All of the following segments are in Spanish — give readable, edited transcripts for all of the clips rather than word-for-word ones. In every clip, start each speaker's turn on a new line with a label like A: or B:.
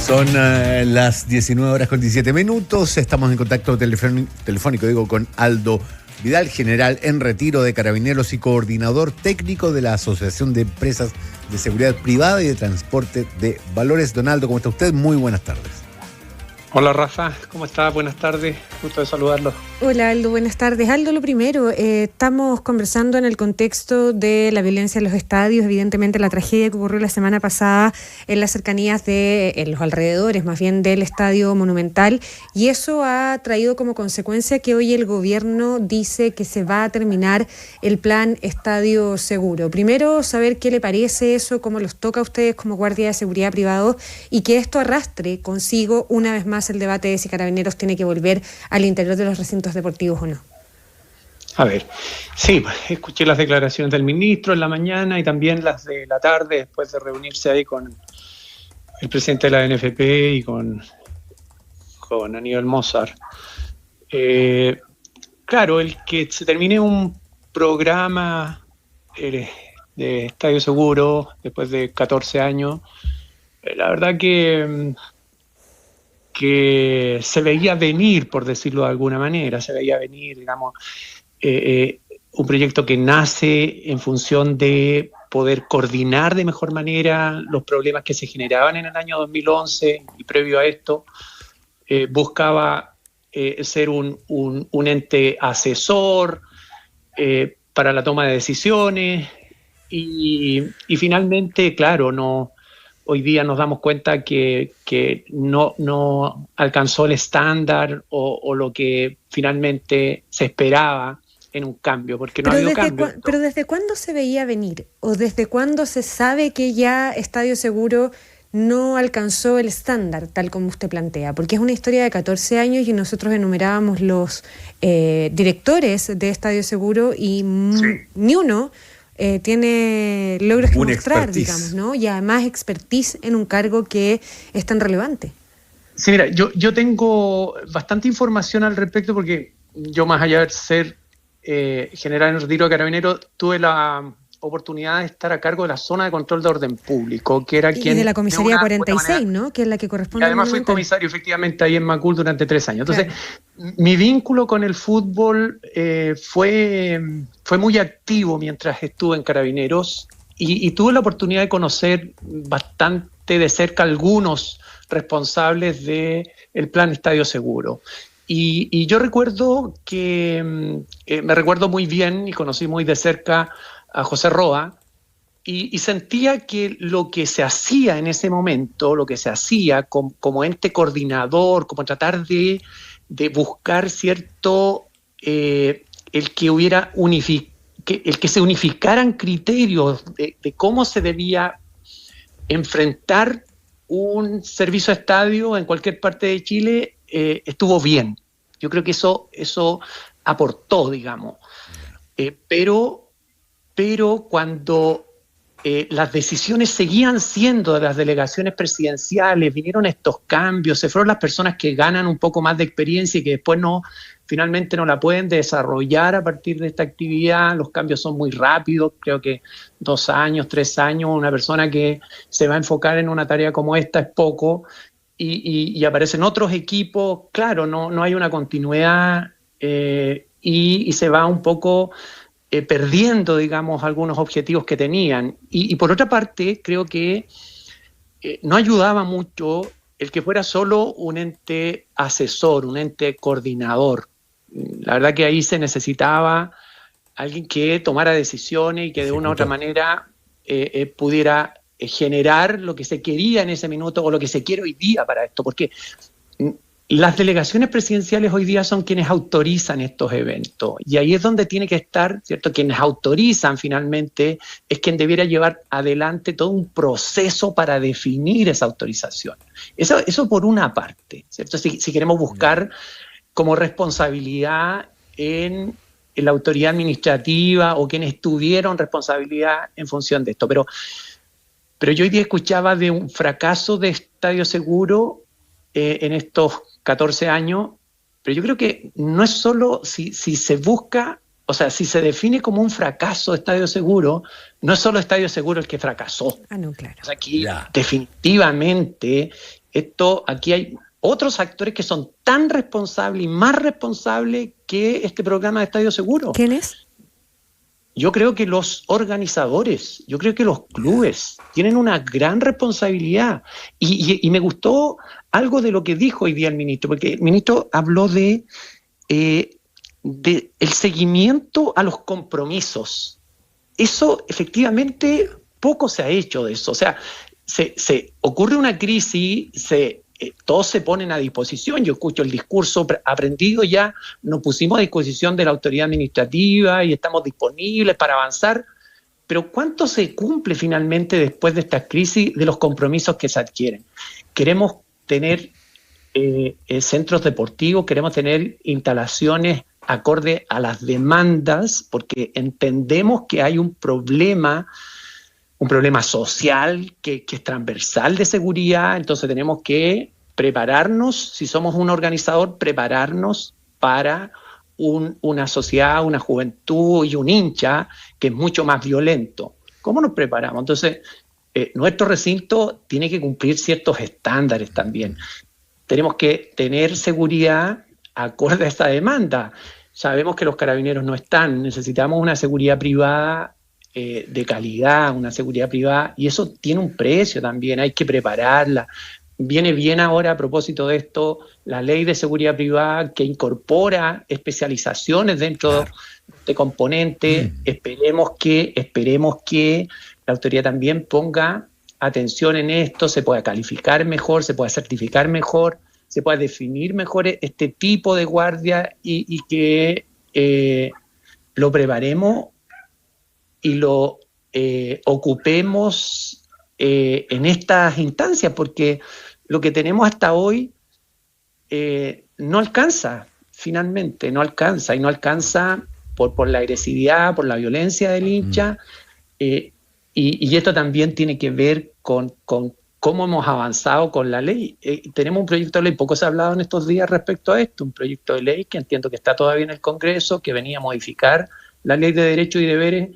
A: Son las 19:17. Estamos en contacto telefónico con Aldo Vidal, general en retiro de Carabineros y coordinador técnico de la Asociación de Empresas de Seguridad Privada y de Transporte de Valores. Don Aldo, ¿cómo está usted? Muy buenas tardes.
B: Hola Rafa, ¿cómo estás? Buenas tardes, gusto de saludarlo.
C: Hola Aldo, buenas tardes. Aldo, lo primero, estamos conversando en el contexto de la violencia en los estadios, evidentemente la tragedia que ocurrió la semana pasada en las cercanías en los alrededores más bien del Estadio Monumental, y eso ha traído como consecuencia que hoy el gobierno dice que se va a terminar el plan Estadio Seguro. Primero, saber qué le parece eso, cómo los toca a ustedes como guardia de seguridad privado, y que esto arrastre consigo una vez más el debate de si Carabineros tiene que volver al interior de los recintos deportivos o no.
B: A ver, sí, escuché las declaraciones del ministro en la mañana y también las de la tarde, después de reunirse ahí con el presidente de la NFP y con Aníbal Mozart. Claro, el que se termine un programa de Estadio Seguro después de 14 años, la verdad que se veía venir, por decirlo de alguna manera, se veía venir, digamos, un proyecto que nace en función de poder coordinar de mejor manera los problemas que se generaban en el año 2011 y previo a esto, buscaba ser un ente asesor para la toma de decisiones y finalmente, claro, hoy día nos damos cuenta que no alcanzó el estándar o lo que finalmente se esperaba en un cambio, porque no ha habido cambio.
C: Pero ¿desde cuándo se veía venir? ¿O desde cuándo se sabe que ya Estadio Seguro no alcanzó el estándar, tal como usted plantea? Porque es una historia de 14 años y nosotros enumerábamos los directores de Estadio Seguro y ni uno tiene logros que mostrar, digamos, ¿no? Y además expertise en un cargo que es tan relevante.
B: Sí, mira, yo tengo bastante información al respecto porque yo, más allá de ser general en retiro de Carabineros, tuve la oportunidad de estar a cargo de la zona de control de orden público, que era quien...
C: Y de la comisaría 46, ¿no? Que es la que corresponde.
B: Y además fui comisario efectivamente ahí en Macul durante 3 años. Entonces, mi vínculo con el fútbol fue muy activo mientras estuve en Carabineros y tuve la oportunidad de conocer bastante de cerca algunos responsables del plan Estadio Seguro. Y yo recuerdo me recuerdo muy bien y conocí muy de cerca a José Roa, y sentía que lo que se hacía en ese momento, lo que se hacía como ente coordinador, como tratar de buscar cierto, el que se unificaran criterios de cómo se debía enfrentar un servicio a estadio en cualquier parte de Chile, estuvo bien. Yo creo que eso aportó, digamos. Pero cuando las decisiones seguían siendo de las delegaciones presidenciales, vinieron estos cambios, se fueron las personas que ganan un poco más de experiencia y que después finalmente no la pueden desarrollar a partir de esta actividad. Los cambios son muy rápidos, creo que 2 años, 3 años, una persona que se va a enfocar en una tarea como esta es poco, y aparecen otros equipos, claro, no hay una continuidad y se va un poco perdiendo, digamos, algunos objetivos que tenían. Y por otra parte, creo que no ayudaba mucho el que fuera solo un ente asesor, un ente coordinador. La verdad que ahí se necesitaba alguien que tomara decisiones y que de una u otra manera pudiera generar lo que se quería en ese minuto o lo que se quiere hoy día para esto, porque las delegaciones presidenciales hoy día son quienes autorizan estos eventos, y ahí es donde tiene que estar, ¿cierto? Quienes autorizan finalmente es quien debiera llevar adelante todo un proceso para definir esa autorización. Eso por una parte, ¿cierto? Si queremos buscar como responsabilidad en la autoridad administrativa o quienes tuvieron responsabilidad en función de esto. Pero yo hoy día escuchaba de un fracaso de Estadio Seguro en estos 14 años, pero yo creo que no es solo si se busca, o sea, si se define como un fracaso de Estadio Seguro, no es solo Estadio Seguro el que fracasó.
C: No, claro.
B: O sea, aquí definitivamente Aquí hay otros actores que son tan responsables y más responsables que este programa de Estadio Seguro.
C: ¿Quién es?
B: Yo creo que los organizadores, yo creo que los clubes tienen una gran responsabilidad. Y me gustó algo de lo que dijo hoy día el ministro, porque el ministro habló de el seguimiento a los compromisos. Eso, efectivamente, poco se ha hecho de eso. O sea, se ocurre una crisis, todos se ponen a disposición. Yo escucho el discurso aprendido, ya nos pusimos a disposición de la autoridad administrativa y estamos disponibles para avanzar, pero ¿cuánto se cumple finalmente después de esta crisis de los compromisos que se adquieren? Queremos tener centros deportivos, queremos tener instalaciones acorde a las demandas, porque entendemos que hay un problema social que es transversal de seguridad. Entonces tenemos que prepararnos, si somos un organizador, prepararnos para una sociedad, una juventud y un hincha que es mucho más violento. ¿Cómo nos preparamos? Entonces, nuestro recinto tiene que cumplir ciertos estándares también. Tenemos que tener seguridad acorde a esta demanda. Sabemos que los carabineros no están, necesitamos una seguridad privada de calidad, una seguridad privada, y eso tiene un precio también, hay que prepararla. Viene bien ahora, a propósito de esto, la ley de seguridad privada que incorpora especializaciones dentro de este componente. Esperemos que la autoridad también ponga atención en esto, se pueda calificar mejor, se pueda certificar mejor, se pueda definir mejor este tipo de guardia y que lo preparemos y lo ocupemos en estas instancias, porque lo que tenemos hasta hoy no alcanza, finalmente, no alcanza, y no alcanza por la agresividad, por la violencia del hincha, y esto también tiene que ver con cómo hemos avanzado con la ley. Tenemos un proyecto de ley, poco se ha hablado en estos días respecto a esto, un proyecto de ley que entiendo que está todavía en el Congreso, que venía a modificar la ley de derechos y deberes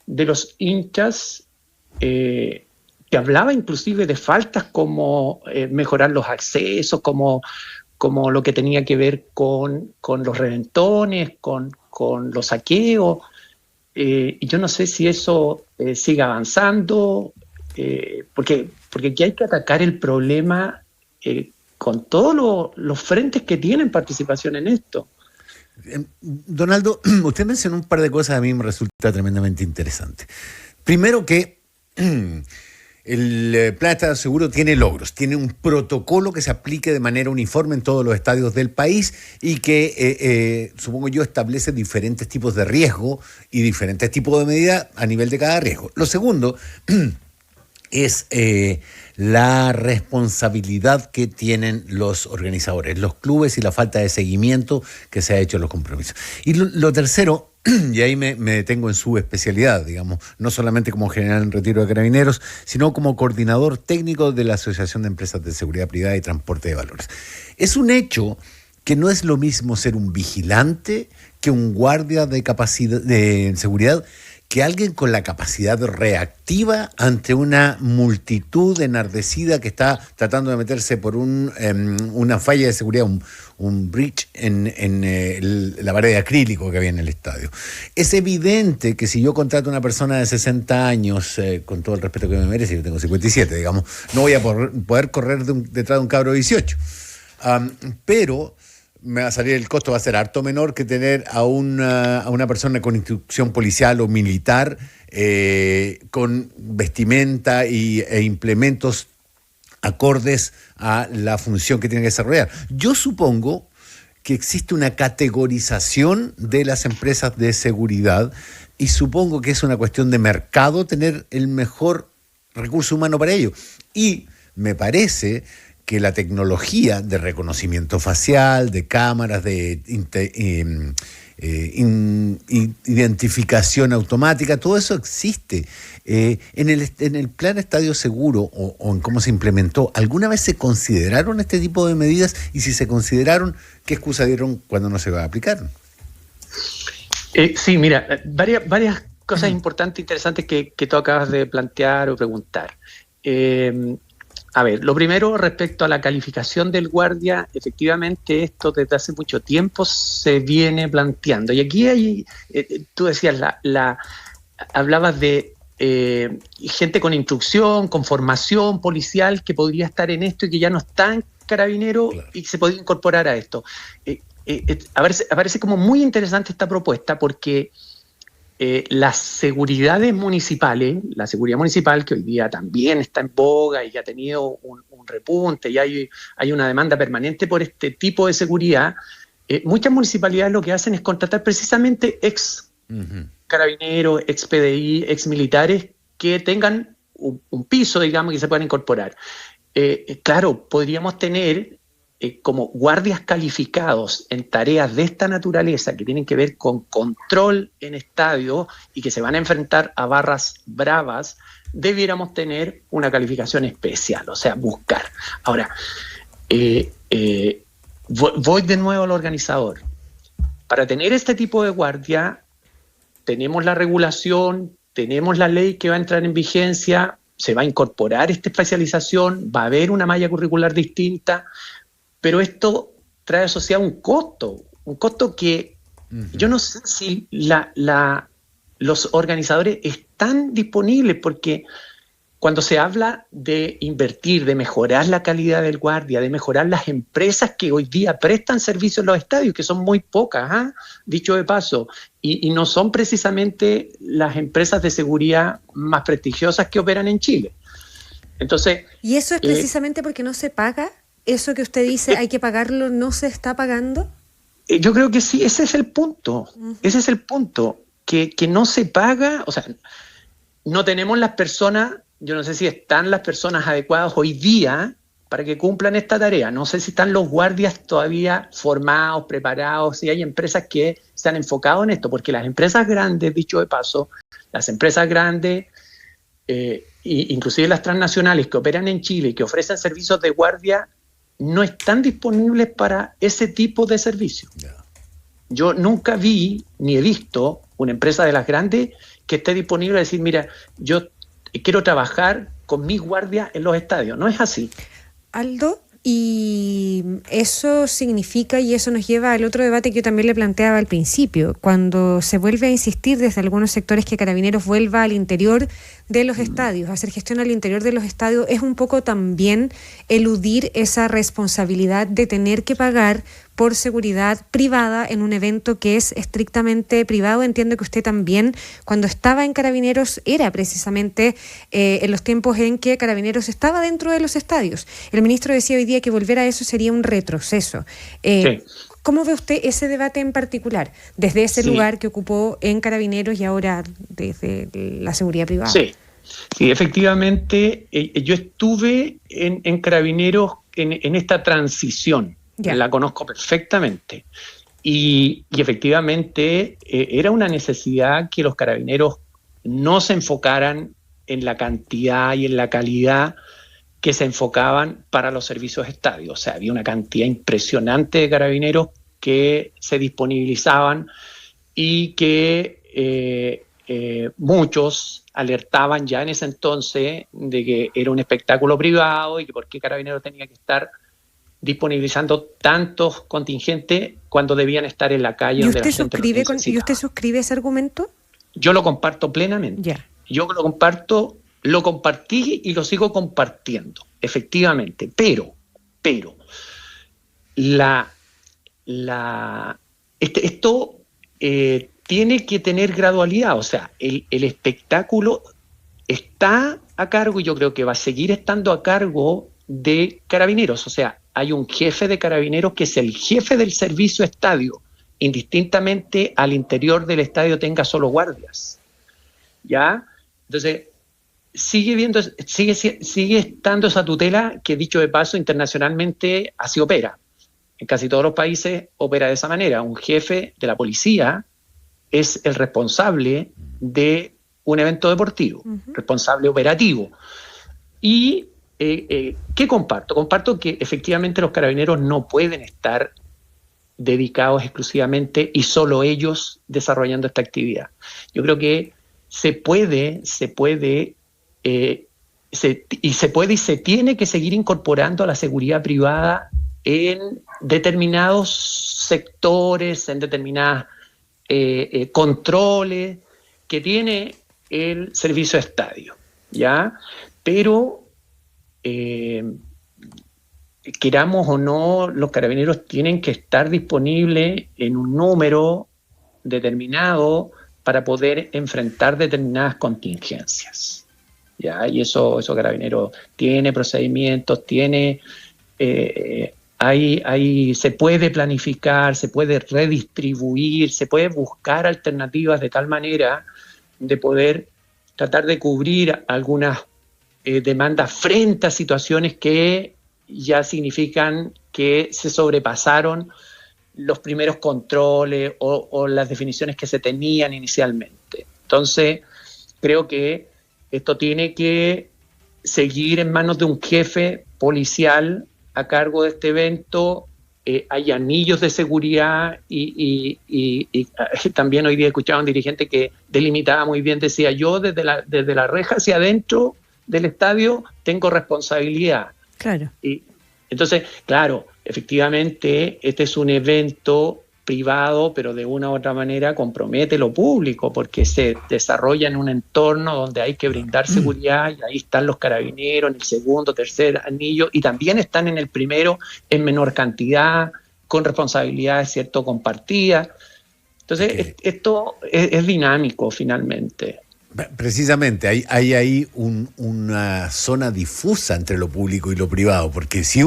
B: de los hinchas, que hablaba inclusive de faltas como mejorar los accesos, como lo que tenía que ver con los reventones, con los saqueos. Y yo no sé si eso sigue avanzando, porque aquí hay que atacar el problema con todos los frentes que tienen participación en esto.
A: Donaldo, usted mencionó un par de cosas, a mí me resulta tremendamente interesante. Primero que el Plan de Estado Seguro tiene logros, tiene un protocolo que se aplique de manera uniforme en todos los estadios del país y que, supongo yo, establece diferentes tipos de riesgo y diferentes tipos de medidas a nivel de cada riesgo. Lo segundo es la responsabilidad que tienen los organizadores, los clubes, y la falta de seguimiento que se ha hecho en los compromisos. Y lo tercero, y ahí me detengo en su especialidad, digamos, no solamente como general en retiro de carabineros, sino como coordinador técnico de la Asociación de Empresas de Seguridad Privada y Transporte de Valores. Es un hecho que no es lo mismo ser un vigilante que un guardia de capacidad de seguridad, que alguien con la capacidad reactiva ante una multitud enardecida que está tratando de meterse por una falla de seguridad, un breach en la pared de acrílico que había en el estadio. Es evidente que si yo contrato a una persona de 60 años, con todo el respeto que me merece, yo tengo 57, digamos, no voy a poder correr detrás de un cabro de 18. Pero me va a salir, el costo va a ser harto menor que tener a una persona con instrucción policial o militar, con vestimenta e implementos acordes a la función que tiene que desarrollar. Yo supongo que existe una categorización de las empresas de seguridad y supongo que es una cuestión de mercado tener el mejor recurso humano para ello. Y me parece que la tecnología de reconocimiento facial, de cámaras, de identificación automática, todo eso existe. En el Plan Estadio Seguro o en cómo se implementó, ¿alguna vez se consideraron este tipo de medidas? Y si se consideraron, ¿qué excusa dieron cuando no se va a aplicar?
B: Sí, mira, varias cosas importantes, interesantes que tú acabas de plantear o preguntar. A ver, lo primero respecto a la calificación del guardia, efectivamente esto desde hace mucho tiempo se viene planteando. Y aquí hay, tú decías, hablabas de gente con instrucción, con formación policial que podría estar en esto y que ya no está en Carabineros, claro, y se podría incorporar a esto. Aparece como muy interesante esta propuesta porque las seguridades municipales, la seguridad municipal que hoy día también está en boga y ha tenido un repunte y hay una demanda permanente por este tipo de seguridad, muchas municipalidades lo que hacen es contratar precisamente ex carabineros, ex PDI, ex militares que tengan un piso, digamos, que se puedan incorporar. Claro, podríamos tener como guardias calificados en tareas de esta naturaleza que tienen que ver con control en estadio y que se van a enfrentar a barras bravas, debiéramos tener una calificación especial, o sea, buscar. Ahora, voy de nuevo al organizador. Para tener este tipo de guardia, tenemos la regulación, tenemos la ley que va a entrar en vigencia, se va a incorporar esta especialización, va a haber una malla curricular distinta, pero esto trae asociado un costo que yo no sé si los organizadores están disponibles, porque cuando se habla de invertir, de mejorar la calidad del guardia, de mejorar las empresas que hoy día prestan servicios en los estadios, que son muy pocas, dicho de paso, y no son precisamente las empresas de seguridad más prestigiosas que operan en Chile. Entonces,
C: ¿y eso es precisamente porque no se paga? ¿Eso que usted dice hay que pagarlo no se está pagando?
B: Yo creo que sí, ese es el punto. Ese es el punto, que no se paga, o sea, no tenemos las personas, yo no sé si están las personas adecuadas hoy día para que cumplan esta tarea. No sé si están los guardias todavía formados, preparados, si hay empresas que se han enfocado en esto, porque las empresas grandes, dicho de paso, las empresas grandes, inclusive las transnacionales que operan en Chile y que ofrecen servicios de guardia, no están disponibles para ese tipo de servicio. Yo nunca vi ni he visto una empresa de las grandes que esté disponible a decir, mira, yo quiero trabajar con mis guardias en los estadios. No es así.
C: Aldo, y eso significa, y eso nos lleva al otro debate que yo también le planteaba al principio, cuando se vuelve a insistir desde algunos sectores que Carabineros vuelva al interior de los estadios, hacer gestión al interior de los estadios, es un poco también eludir esa responsabilidad de tener que pagar por seguridad privada en un evento que es estrictamente privado. Entiendo que usted también, cuando estaba en Carabineros, era precisamente en los tiempos en que Carabineros estaba dentro de los estadios. El ministro decía hoy día que volver a eso sería un retroceso. Sí. ¿Cómo ve usted ese debate en particular, desde ese lugar que ocupó en Carabineros y ahora desde la seguridad privada?
B: Sí, efectivamente, yo estuve en Carabineros en esta transición. Ya. La conozco perfectamente. Y efectivamente era una necesidad que los carabineros no se enfocaran en la cantidad y en la calidad que se enfocaban para los servicios estadios. O sea, había una cantidad impresionante de carabineros que se disponibilizaban y que muchos alertaban ya en ese entonces de que era un espectáculo privado y que por qué Carabineros tenía que estar disponibilizando tantos contingentes cuando debían estar en la calle.
C: ¿Y usted suscribe ese argumento?
B: Yo lo comparto plenamente.
C: Yeah.
B: Yo lo compartí y lo sigo compartiendo, efectivamente. Pero, esto tiene que tener gradualidad. O sea, el espectáculo está a cargo y yo creo que va a seguir estando a cargo de Carabineros. O sea, hay un jefe de Carabineros que es el jefe del servicio estadio, indistintamente al interior del estadio tenga solo guardias. ¿Ya? Entonces, sigue estando esa tutela que, dicho de paso, internacionalmente así opera. En casi todos los países opera de esa manera. Un jefe de la policía es el responsable de un evento deportivo, responsable operativo. Y ¿qué comparto? Comparto que efectivamente los carabineros no pueden estar dedicados exclusivamente y solo ellos desarrollando esta actividad. Yo creo que se puede se puede y se tiene que seguir incorporando a la seguridad privada en determinados sectores, en determinados controles que tiene el servicio de estadio, ¿ya? Pero queramos o no, los carabineros tienen que estar disponibles en un número determinado para poder enfrentar determinadas contingencias, ¿ya? Y eso Carabineros tiene procedimientos, tiene... se puede planificar, se puede redistribuir, se puede buscar alternativas de tal manera de poder tratar de cubrir algunas demandas frente a situaciones que ya significan que se sobrepasaron los primeros controles o las definiciones que se tenían inicialmente. Entonces, creo que esto tiene que seguir en manos de un jefe policial a cargo de este evento. Hay anillos de seguridad y también hoy día escuchaba a un dirigente que delimitaba muy bien, decía: yo desde la reja hacia adentro del estadio tengo responsabilidad.
C: Claro.
B: Y entonces, claro, efectivamente, este es un evento privado, pero de una u otra manera compromete lo público, porque se desarrolla en un entorno donde hay que brindar seguridad, y ahí están los carabineros en el segundo, tercer anillo, y también están en el primero en menor cantidad, con responsabilidades, ¿cierto?, compartidas. Entonces, esto es dinámico finalmente.
A: Precisamente, hay ahí una zona difusa entre lo público y lo privado, porque si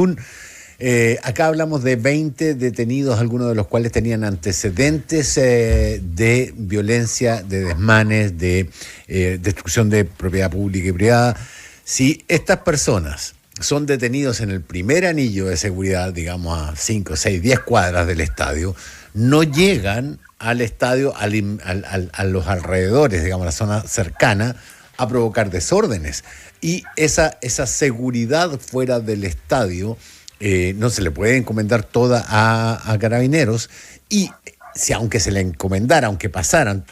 A: acá hablamos de 20 detenidos, algunos de los cuales tenían antecedentes de violencia, de desmanes, de destrucción de propiedad pública y privada. Si estas personas son detenidos en el primer anillo de seguridad, digamos a 5, 6, 10 cuadras del estadio, no llegan al estadio, a los alrededores, digamos, la zona cercana, a provocar desórdenes. Y esa seguridad fuera del estadio no se le puede encomendar toda a Carabineros, y aunque se le encomendara, aunque pasaran,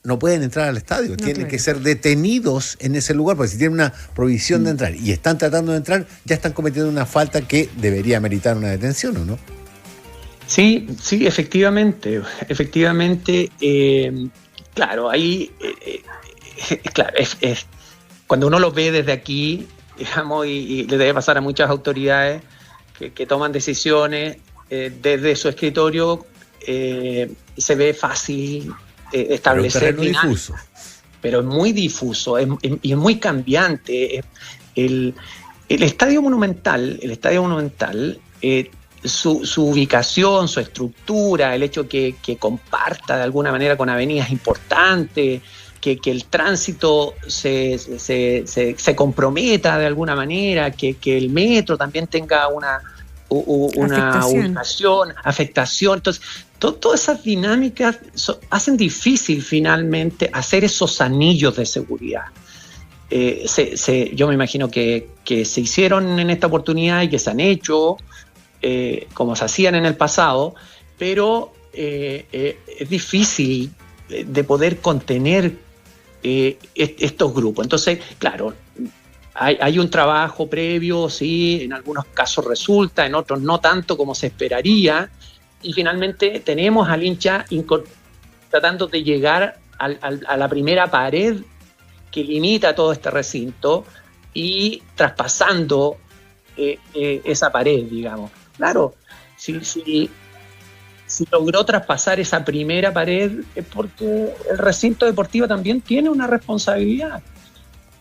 A: no pueden entrar al estadio, tienen que ser detenidos en ese lugar, porque si tienen una prohibición de entrar y están tratando de entrar, ya están cometiendo una falta que debería meritar una detención, ¿o no?
B: Sí, efectivamente, claro, ahí, claro, es cuando uno lo ve desde aquí, digamos, y le debe pasar a muchas autoridades que toman decisiones desde su escritorio, se ve fácil establecer dinámica, pero es muy difuso y es muy cambiante. El Estadio Monumental, su ubicación, su estructura, el hecho que comparta de alguna manera con avenidas importantes, que el tránsito se comprometa de alguna manera, que el metro también tenga una ubicación, afectación. Entonces, todas esas dinámicas hacen difícil finalmente hacer esos anillos de seguridad. Yo me imagino que se hicieron en esta oportunidad y que se han hecho como se hacían en el pasado, pero es difícil de poder contener estos grupos. Entonces, claro, hay un trabajo previo, sí, en algunos casos resulta, en otros no tanto como se esperaría, y finalmente tenemos al hincha tratando de llegar a la primera pared que limita todo este recinto y traspasando esa pared, digamos. Claro, si logró traspasar esa primera pared es porque el recinto deportivo también tiene una responsabilidad.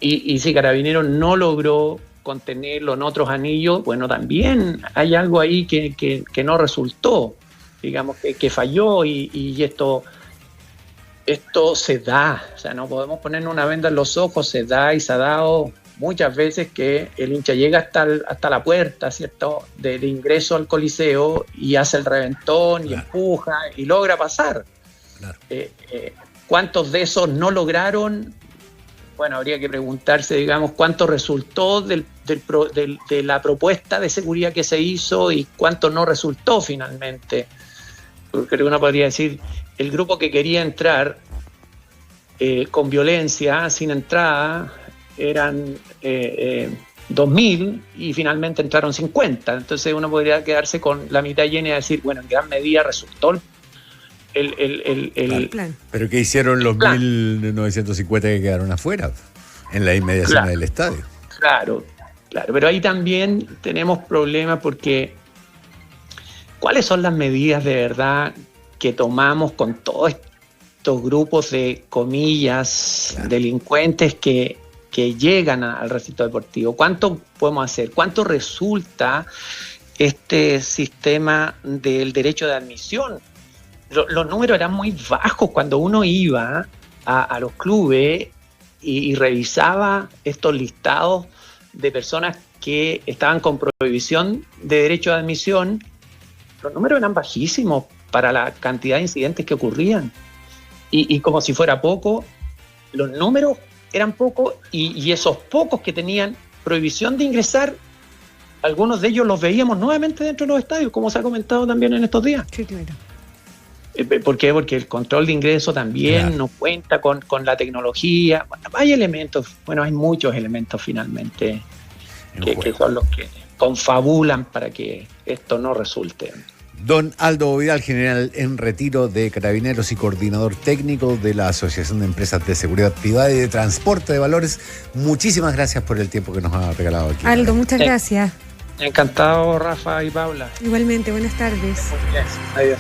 B: Y si Carabineros no logró contenerlo en otros anillos, bueno, también hay algo ahí que no resultó, digamos, que falló, y esto se da. O sea, no podemos ponernos una venda en los ojos, se da y se ha dado muchas veces que el hincha llega hasta la puerta, ¿cierto?, de ingreso al Coliseo y hace el reventón, claro, y empuja y logra pasar. Claro. ¿Cuántos de esos no lograron? Bueno, habría que preguntarse, digamos, cuánto resultó de la propuesta de seguridad que se hizo y cuánto no resultó finalmente. Porque uno podría decir, el grupo que quería entrar con violencia, sin entrada, eran 2.000 y finalmente entraron 50. Entonces uno podría quedarse con la mitad llena y decir, bueno, en gran medida resultó el
C: plan.
A: Pero ¿qué hicieron los 1.950 que quedaron afuera en la inmediación del estadio?
B: Claro, pero ahí también tenemos problemas porque ¿cuáles son las medidas de verdad que tomamos con todos estos grupos de, comillas, delincuentes que llegan al recinto deportivo? ¿Cuánto podemos hacer? ¿Cuánto resulta este sistema del derecho de admisión? Los números eran muy bajos cuando uno iba a los clubes y revisaba estos listados de personas que estaban con prohibición de derecho de admisión. Los números eran bajísimos para la cantidad de incidentes que ocurrían. Y como si fuera poco, los números eran pocos y esos pocos que tenían prohibición de ingresar, algunos de ellos los veíamos nuevamente dentro de los estadios, como se ha comentado también en estos días.
C: Sí, claro.
B: ¿Por qué? Porque el control de ingreso también no cuenta con la tecnología. Bueno, hay elementos, hay muchos elementos finalmente que son los que confabulan para que esto no resulte.
A: Don Aldo Vidal, general en retiro de Carabineros y coordinador técnico de la Asociación de Empresas de Seguridad Privada y de Transporte de Valores, muchísimas gracias por el tiempo que nos ha regalado aquí.
C: Aldo, muchas gracias.
B: Encantado, Rafa y Paula.
C: Igualmente, buenas tardes.
B: Adiós.